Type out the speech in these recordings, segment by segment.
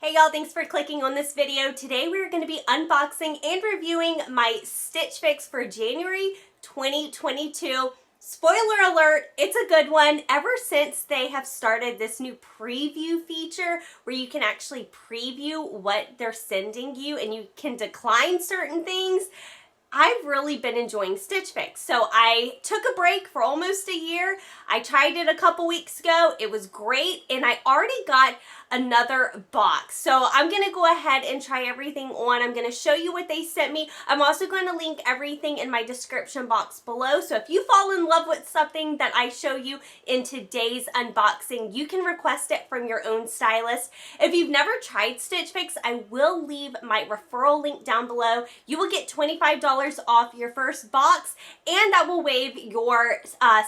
Hey y'all, thanks for clicking on this video. Today we're going to be unboxing and reviewing my Stitch Fix for January 2022. Spoiler alert, it's a good one. Ever since they have started this new preview feature where you can actually preview what they're sending you and you can decline certain things, I've really been enjoying Stitch Fix. So I took a break for almost a year. I tried it a couple weeks ago. It was great, and I already got another box. So I'm gonna go ahead and try everything on. I'm gonna show you what they sent me. I'm also going to link everything in my description box below. So if you fall in love with something that I show you in today's unboxing, you can request it from your own stylist. If you've never tried Stitch Fix, I will leave my referral link down below. You will get $25 off your first box, and that will waive your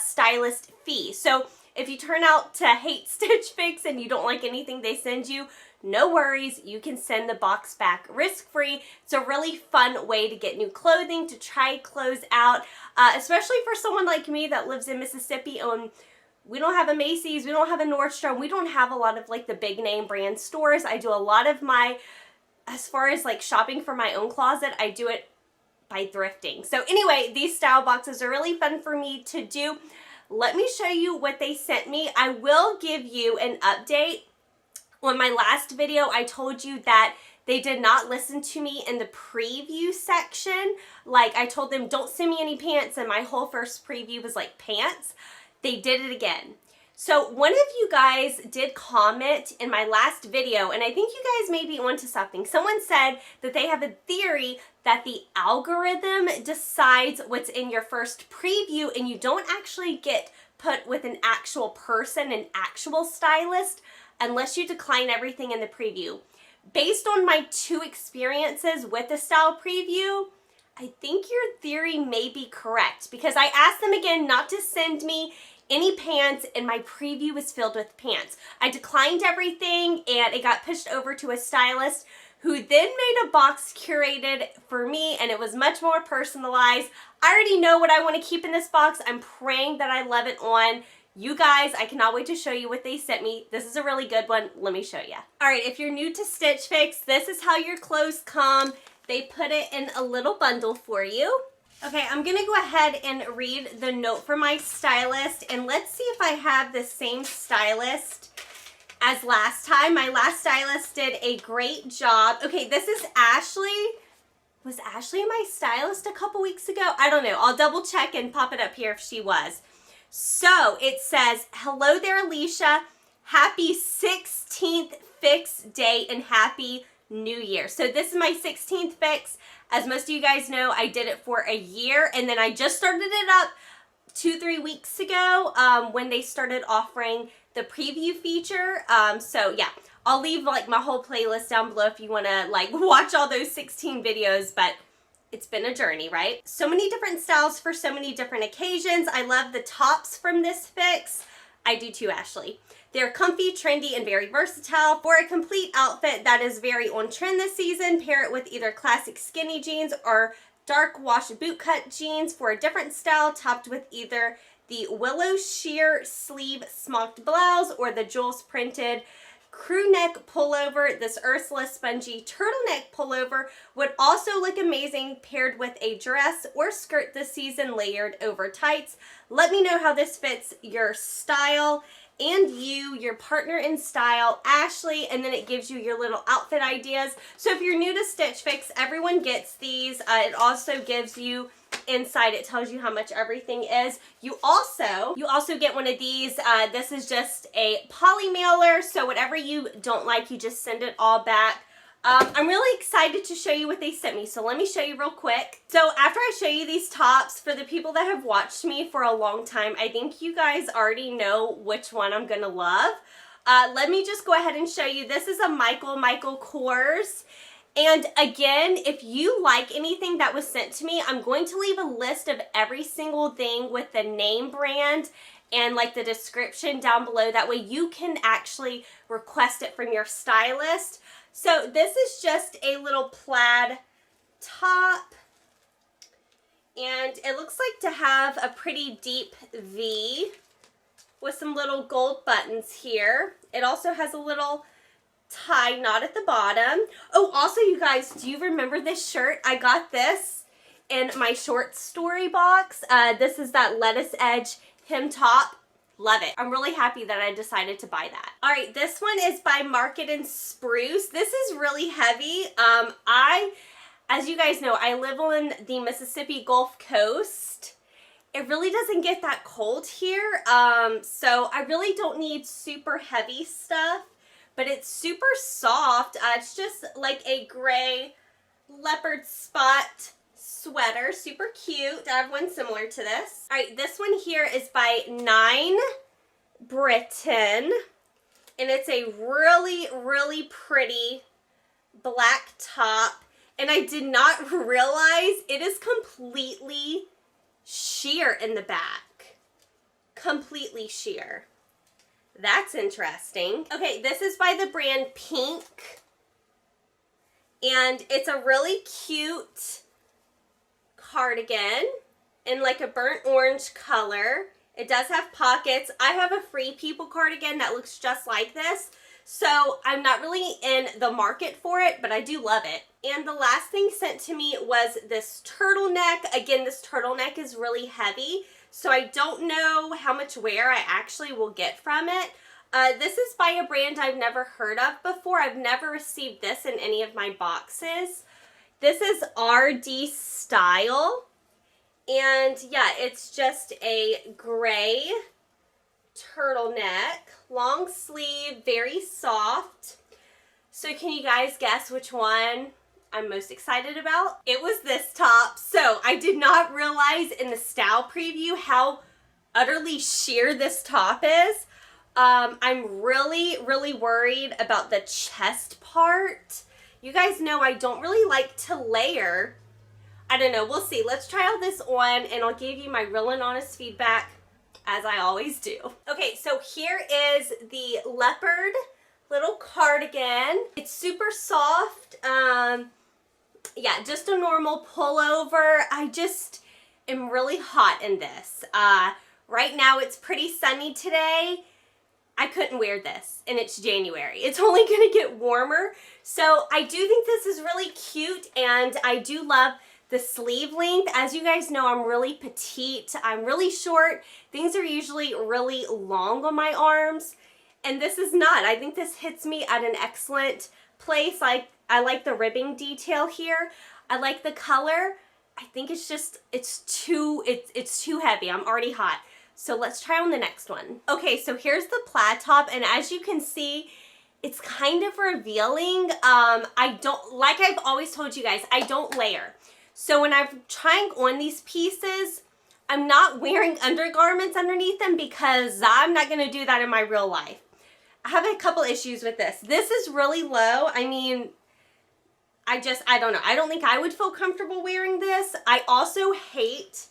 stylist fee. So if you turn out to hate Stitch Fix and you don't like anything they send you, no worries, you can send the box back risk-free. It's a really fun way to get new clothing, to try clothes out, especially for someone like me that lives in Mississippi. We don't have a Macy's, we don't have a Nordstrom, we don't have a lot of like the big name brand stores. I do a lot of my, as far as like shopping for my own closet, I do it by thrifting. So anyway, these style boxes are really fun for me to do. Let me show you what they sent me. I will give you an update. On my last video, I told you that they did not listen to me in the preview section. Like, I told them, don't send me any pants, and my whole first preview was like pants. They did it again. So one of you guys did comment in my last video, and I think you guys may be onto something. Someone said that they have a theory that the algorithm decides what's in your first preview and you don't actually get put with an actual person, an actual stylist, unless you decline everything in the preview. Based on my two experiences with the style preview, I think your theory may be correct, because I asked them again not to send me any pants, and my preview was filled with pants. I declined everything, and it got pushed over to a stylist who then made a box curated for me, and it was much more personalized. I already know what I want to keep in this box. I'm praying that I love it on. You guys, I cannot wait to show you what they sent me. This is a really good one. Let me show you. All right, if you're new to Stitch Fix, this is how your clothes come. They put it in a little bundle for you. Okay, I'm gonna go ahead and read the note from my stylist, and let's see if I have the same stylist as last time. My last stylist did a great job. Okay, this is Ashley. Was Ashley my stylist a couple weeks ago? I don't know. I'll double check and pop it up here if she was. So it says, hello there, Alicia. Happy 16th Fix Day and Happy New Year. So this is my 16th Fix. As most of you guys know, I did it for a year, and then I just started it up 2-3 weeks ago when they started offering the preview feature. So yeah, I'll leave like my whole playlist down below if you want to like watch all those 16 videos, but it's been a journey, right? So many different styles for so many different occasions. I love the tops from this fix. I do too, Ashley. They're comfy, trendy, and very versatile. For a complete outfit that is very on trend this season, pair it with either classic skinny jeans or dark wash bootcut jeans for a different style, topped with either the Willow sheer sleeve smocked blouse or the Jules printed Crewneck pullover. This Ursula Spongey turtleneck pullover would also look amazing paired with a dress or skirt this season layered over tights. Let me know how this fits your style and you, your partner in style, Ashley, and then it gives you your little outfit ideas. So if you're new to Stitch Fix, everyone gets these. It also gives you inside, it tells you how much everything is. You also get one of these. This is just a poly mailer, so whatever you don't like, you just send it all back. I'm really excited to show you what they sent me, so let me show you real quick. So after I show you these tops, for the people that have watched me for a long time, I think you guys already know which one I'm gonna love. Let me just go ahead and show you. This is a Michael Kors. And again, if you like anything that was sent to me, I'm going to leave a list of every single thing with the name brand and like the description down below. That way you can actually request it from your stylist. So this is just a little plaid top, and it looks like to have a pretty deep V with some little gold buttons here. It also has a little tie knot at the bottom. Oh, also you guys, do you remember this shirt? I got this in my short story box. This is that lettuce edge hem top. Love it. I'm really happy that I decided to buy that. All right, this one is by Market and Spruce. This is really heavy. As you guys know, I live on the Mississippi Gulf Coast. It really doesn't get that cold here, so I really don't need super heavy stuff, but it's super soft. It's just like a gray leopard spot sweater, super cute. I have one similar to this. All right, this one here is by Britton, and it's a really, really pretty black top. And I did not realize it is completely sheer in the back. Completely sheer. That's interesting. Okay, this is by the brand Pinque. And it's a really cute cardigan in like a burnt orange color. It does have pockets. I have a Free People cardigan that looks just like this. So I'm not really in the market for it, but I do love it. And the last thing sent to me was this turtleneck. Again, this turtleneck is really heavy, so I don't know how much wear I actually will get from it. This is by a brand I've never heard of before. I've never received this in any of my boxes. This is RD Style. And yeah, it's just a gray turtleneck, long sleeve, very soft. So can you guys guess which one I'm most excited about? It was this top. So I did not realize in the style preview how utterly sheer this top is. I'm really, really worried about the chest part. You guys know I don't really like to layer. I don't know, we'll see. Let's try all this on and I'll give you my real and honest feedback, as I always do. Okay, so here is the leopard little cardigan. It's super soft. Yeah, just a normal pullover. I just am really hot in this. Right now it's pretty sunny today. I couldn't wear this, and it's January. It's only gonna get warmer. So I do think this is really cute, and I do love the sleeve length. As you guys know, I'm really petite. I'm really short. Things are usually really long on my arms, and this is not. I think this hits me at an excellent place. I like the ribbing detail here. I like the color. I think it's just, it's too heavy. I'm already hot. So let's try on the next one. Okay, so here's the plaid top, and as you can see, it's kind of revealing. I don't, like I've always told you guys, I don't layer. So when I'm trying on these pieces, I'm not wearing undergarments underneath them because I'm not gonna do that in my real life. I have a couple issues with this. This is really low. I mean, I don't know. I don't think I would feel comfortable wearing this. I also hate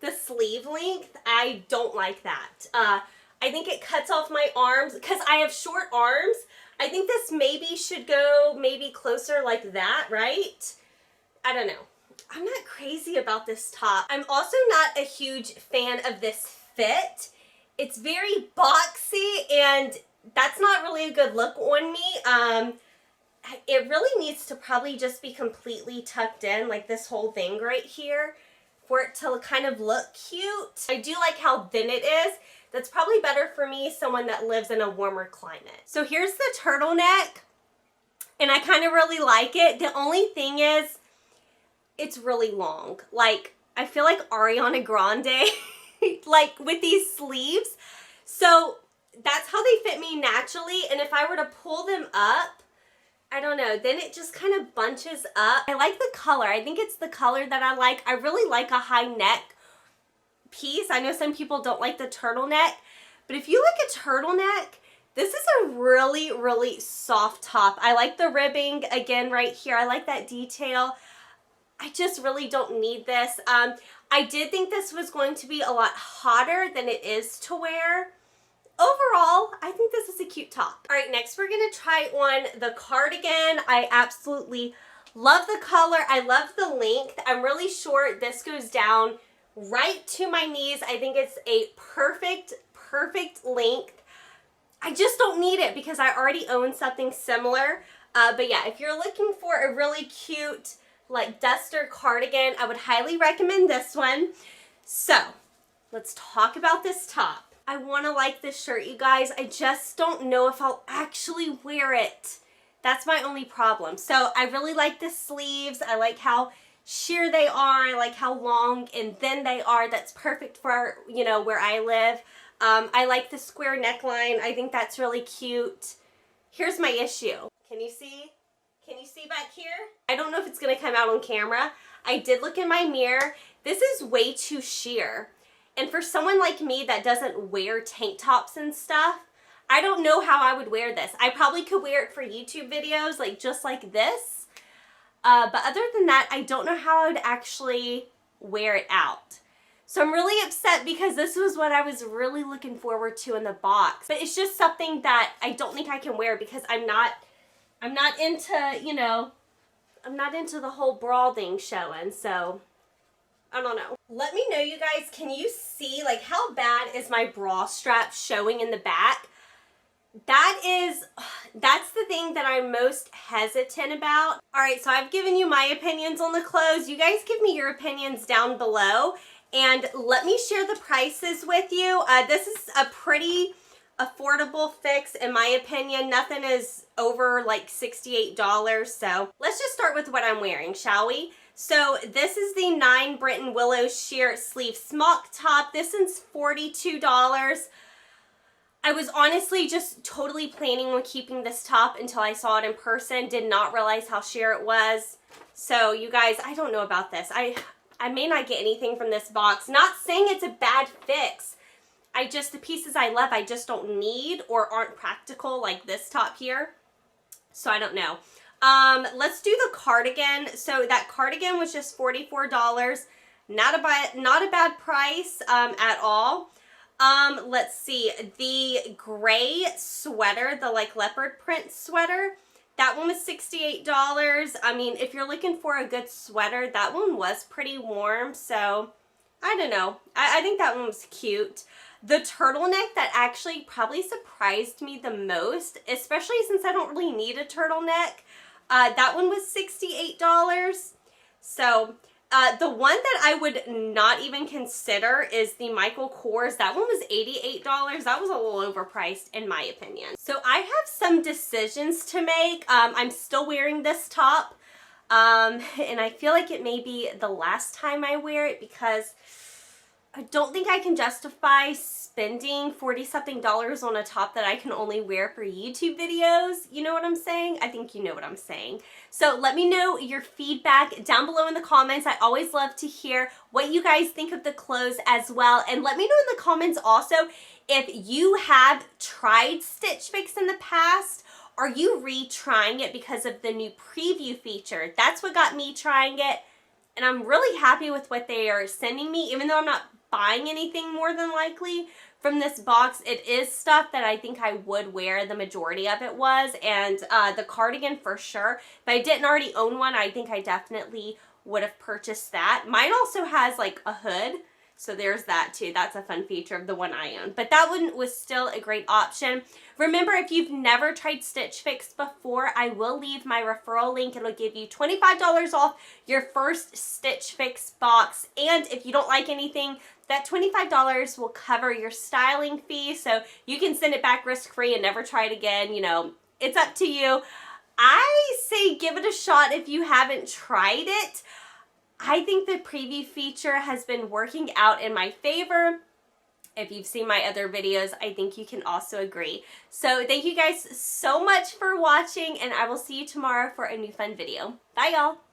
the sleeve length. I don't like that. I think it cuts off my arms because I have short arms. I think this maybe should go maybe closer like that, right? I don't know. I'm not crazy about this top. I'm also not a huge fan of this fit. It's very boxy, and that's not really a good look on me. It really needs to probably just be completely tucked in, like this whole thing right here, for it to kind of look cute. I do like how thin it is. That's probably better for me, someone that lives in a warmer climate. So here's the turtleneck, and I kind of really like it. The only thing is, it's really long. Like, I feel like Ariana Grande, like with these sleeves. So that's how they fit me naturally. And if I were to pull them up, I don't know, then it just kind of bunches up. I like the color. I think it's the color that I like. I really like a high neck piece. I know some people don't like the turtleneck, but if you like a turtleneck, this is a really, really soft top. I like the ribbing again right here. I like that detail. I just really don't need this. I did think this was going to be a lot hotter than it is to wear. Overall, I think this is a cute top. All right, next we're gonna try on the cardigan. I absolutely love the color. I love the length. I'm really short. This goes down right to my knees. I think it's a perfect length. I just don't need it because I already own something similar. But yeah, if you're looking for a really cute like duster cardigan, I would highly recommend this one. So let's talk about this top. I want to like this shirt, you guys. I just don't know if I'll actually wear it. That's my only problem. So I really like the sleeves. I like how sheer they are. I like how long and thin they are. That's perfect for, you know, where I live. I like the square neckline. I think that's really cute. Here's my issue. Can you see? Can you see back here? I don't know if it's going to come out on camera. I did look in my mirror. This is way too sheer. And for someone like me that doesn't wear tank tops and stuff, I don't know how I would wear this. I probably could wear it for YouTube videos, like just like this. But other than that, I don't know how I would actually wear it out. So I'm really upset because this was what I was really looking forward to in the box. But it's just something that I don't think I can wear because I'm not into, you know, I'm not into the whole bra thing showing. So I don't know. Let me know, you guys, can you see like how bad is my bra strap showing in the back? That's the thing that I'm most hesitant about. All right, so I've given you my opinions on the clothes. You guys give me your opinions down below and let me share the prices with you. This is a pretty affordable fix in my opinion. Nothing is over like $68. So let's just start with what I'm wearing, shall we? So this is the 9 Britton Willow sheer sleeve smock top. This is $42. I was honestly just totally planning on keeping this top until I saw it in person. Did not realize how sheer it was. So you guys, I don't know about this. I may not get anything from this box. Not saying it's a bad fix. The pieces I love, I just don't need or aren't practical like this top here. So I don't know. Let's do the cardigan. So that cardigan was just $44. Not a bad price at all. Let's see, the gray sweater, the like leopard print sweater, that one was $68. I mean, if you're looking for a good sweater, that one was pretty warm. So I don't know. I think that one was cute. The turtleneck that actually probably surprised me the most, especially since I don't really need a turtleneck, that one was $68. So the one that I would not even consider is the Michael Kors. That one was $88. That was a little overpriced in my opinion. So I have some decisions to make. I'm still wearing this top. And I feel like it may be the last time I wear it because I don't think I can justify spending $40-something on a top that I can only wear for YouTube videos. You know what I'm saying? I think you know what I'm saying. So let me know your feedback down below in the comments. I always love to hear what you guys think of the clothes as well. And let me know in the comments also if you have tried Stitch Fix in the past. Are you retrying it because of the new preview feature? That's what got me trying it. And I'm really happy with what they are sending me, even though I'm not buying anything more than likely from this box. It is stuff that I think I would wear. The majority of it was, and the cardigan for sure. If I didn't already own one, I think I definitely would have purchased that. Mine also has like a hood, so there's that too. That's a fun feature of the one I own. But that one was still a great option. Remember, if you've never tried Stitch Fix before, I will leave my referral link. It'll give you $25 off your first Stitch Fix box. And if you don't like anything, that $25 will cover your styling fee. So you can send it back risk-free and never try it again. You know, it's up to you. I say give it a shot if you haven't tried it. I think the preview feature has been working out in my favor. If you've seen my other videos, I think you can also agree. So thank you guys so much for watching, and I will see you tomorrow for a new fun video. Bye, y'all.